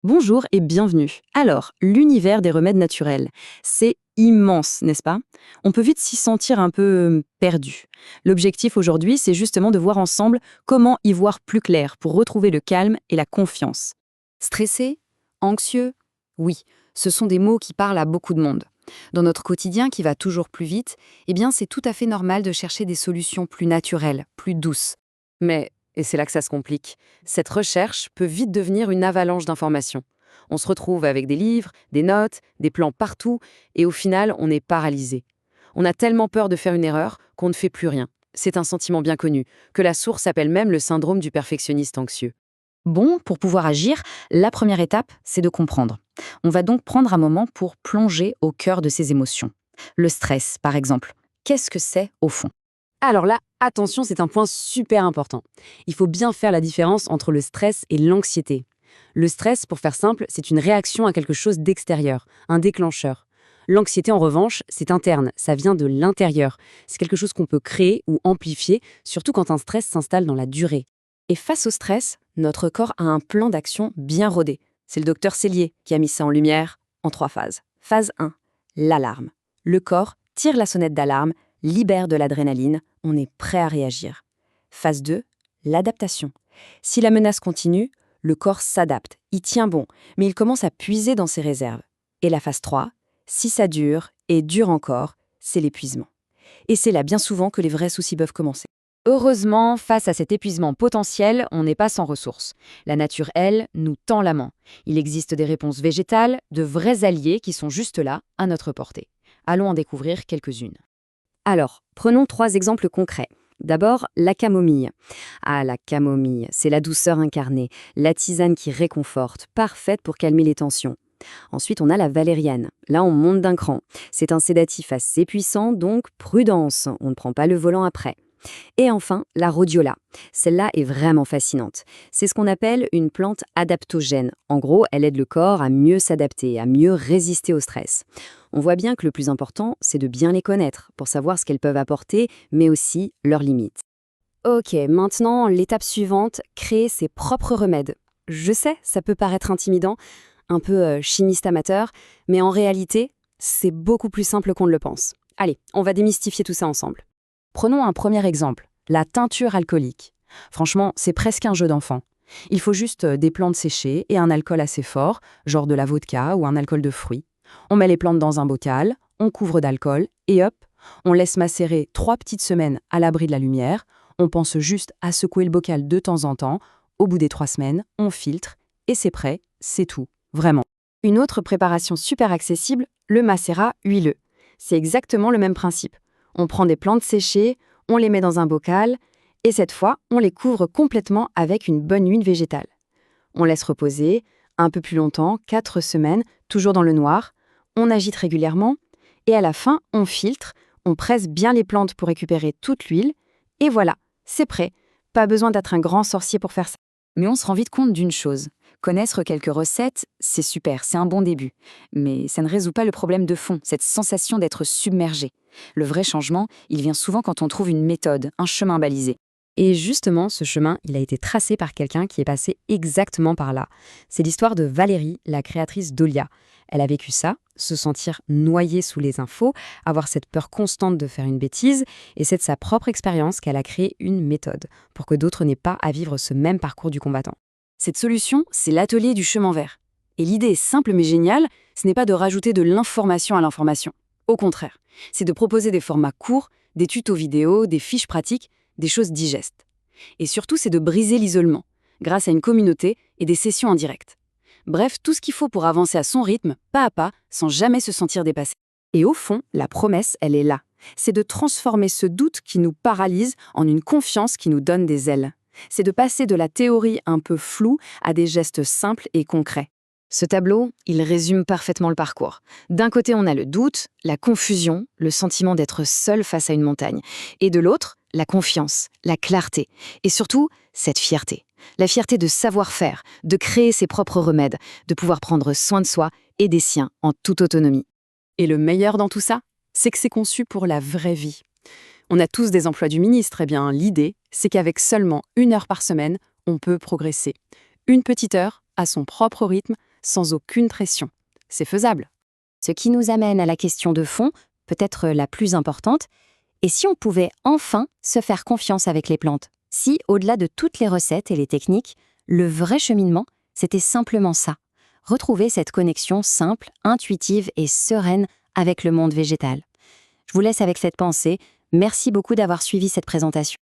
Bonjour et bienvenue. Alors, l'univers des remèdes naturels, c'est immense, n'est-ce pas? On peut vite s'y sentir un peu perdu. L'objectif aujourd'hui, c'est justement de voir ensemble comment y voir plus clair pour retrouver le calme et la confiance. Stressé? Anxieux? Oui, ce sont des mots qui parlent à beaucoup de monde. Dans notre quotidien qui va toujours plus vite, eh bien c'est tout à fait normal de chercher des solutions plus naturelles, plus douces. Mais, et c'est là que ça se complique, cette recherche peut vite devenir une avalanche d'informations. On se retrouve avec des livres, des notes, des plans partout, et au final, on est paralysé. On a tellement peur de faire une erreur qu'on ne fait plus rien. C'est un sentiment bien connu, que la source appelle même le syndrome du perfectionniste anxieux. Bon, pour pouvoir agir, la première étape, c'est de comprendre. On va donc prendre un moment pour plonger au cœur de ses émotions. Le stress, par exemple. Qu'est-ce que c'est au fond? Alors là, attention, c'est un point super important. Il faut bien faire la différence entre le stress et l'anxiété. Le stress, pour faire simple, c'est une réaction à quelque chose d'extérieur, un déclencheur. L'anxiété, en revanche, c'est interne, ça vient de l'intérieur. C'est quelque chose qu'on peut créer ou amplifier, surtout quand un stress s'installe dans la durée. Et face au stress, notre corps a un plan d'action bien rodé. C'est le docteur Cellier qui a mis ça en lumière en 3 phases. Phase 1, l'alarme. Le corps tire la sonnette d'alarme, libère de l'adrénaline, on est prêt à réagir. Phase 2, l'adaptation. Si la menace continue, le corps s'adapte, il tient bon, mais il commence à puiser dans ses réserves. Et la phase 3, si ça dure, et dure encore, c'est l'épuisement. Et c'est là bien souvent que les vrais soucis peuvent commencer. Heureusement, face à cet épuisement potentiel, on n'est pas sans ressources. La nature, elle, nous tend la main. Il existe des réponses végétales, de vrais alliés qui sont juste là, à notre portée. Allons en découvrir quelques-unes. Alors, prenons 3 exemples concrets. D'abord, la camomille. Ah, la camomille, c'est la douceur incarnée, la tisane qui réconforte, parfaite pour calmer les tensions. Ensuite, on a la valériane. Là, on monte d'un cran. C'est un sédatif assez puissant, donc prudence, on ne prend pas le volant après. Et enfin, la rhodiola. Celle-là est vraiment fascinante. C'est ce qu'on appelle une plante adaptogène. En gros, elle aide le corps à mieux s'adapter, à mieux résister au stress. On voit bien que le plus important, c'est de bien les connaître pour savoir ce qu'elles peuvent apporter, mais aussi leurs limites. Ok, maintenant, l'étape suivante, créer ses propres remèdes. Je sais, ça peut paraître intimidant, un peu chimiste amateur, mais en réalité, c'est beaucoup plus simple qu'on ne le pense. Allez, on va démystifier tout ça ensemble. Prenons un premier exemple, la teinture alcoolique. Franchement, c'est presque un jeu d'enfant. Il faut juste des plantes séchées et un alcool assez fort, genre de la vodka ou un alcool de fruits. On met les plantes dans un bocal, on couvre d'alcool et hop, on laisse macérer 3 petites semaines à l'abri de la lumière. On pense juste à secouer le bocal de temps en temps. Au bout des 3 semaines, on filtre et c'est prêt, c'est tout, vraiment. Une autre préparation super accessible, le macérat huileux. C'est exactement le même principe. On prend des plantes séchées, on les met dans un bocal, et cette fois, on les couvre complètement avec une bonne huile végétale. On laisse reposer, un peu plus longtemps, 4 semaines, toujours dans le noir. On agite régulièrement, et à la fin, on filtre, on presse bien les plantes pour récupérer toute l'huile, et voilà, c'est prêt. Pas besoin d'être un grand sorcier pour faire ça. Mais on se rend vite compte d'une chose. Connaître quelques recettes, c'est super, c'est un bon début. Mais ça ne résout pas le problème de fond, cette sensation d'être submergé. Le vrai changement, il vient souvent quand on trouve une méthode, un chemin balisé. Et justement, ce chemin, il a été tracé par quelqu'un qui est passé exactement par là. C'est l'histoire de Valérie, la créatrice d'Olia. Elle a vécu ça, se sentir noyée sous les infos, avoir cette peur constante de faire une bêtise, et c'est de sa propre expérience qu'elle a créé une méthode, pour que d'autres n'aient pas à vivre ce même parcours du combattant. Cette solution, c'est l'atelier du chemin vert. Et l'idée est simple mais géniale, ce n'est pas de rajouter de l'information à l'information. Au contraire, c'est de proposer des formats courts, des tutos vidéo, des fiches pratiques, des choses digestes. Et surtout, c'est de briser l'isolement, grâce à une communauté et des sessions en direct. Bref, tout ce qu'il faut pour avancer à son rythme, pas à pas, sans jamais se sentir dépassé. Et au fond, la promesse, elle est là. C'est de transformer ce doute qui nous paralyse en une confiance qui nous donne des ailes. C'est de passer de la théorie un peu floue à des gestes simples et concrets. Ce tableau, il résume parfaitement le parcours. D'un côté, on a le doute, la confusion, le sentiment d'être seul face à une montagne. Et de l'autre, la confiance, la clarté. Et surtout, cette fierté. La fierté de savoir faire, de créer ses propres remèdes, de pouvoir prendre soin de soi et des siens en toute autonomie. Et le meilleur dans tout ça, c'est que c'est conçu pour la vraie vie. On a tous des emplois du ministre, eh bien l'idée, c'est qu'avec seulement 1 heure par semaine, on peut progresser. Une petite heure, à son propre rythme, sans aucune pression. C'est faisable. Ce qui nous amène à la question de fond, peut-être la plus importante. Et si on pouvait enfin se faire confiance avec les plantes? Si, au-delà de toutes les recettes et les techniques, le vrai cheminement, c'était simplement ça. Retrouver cette connexion simple, intuitive et sereine avec le monde végétal. Je vous laisse avec cette pensée. Merci beaucoup d'avoir suivi cette présentation.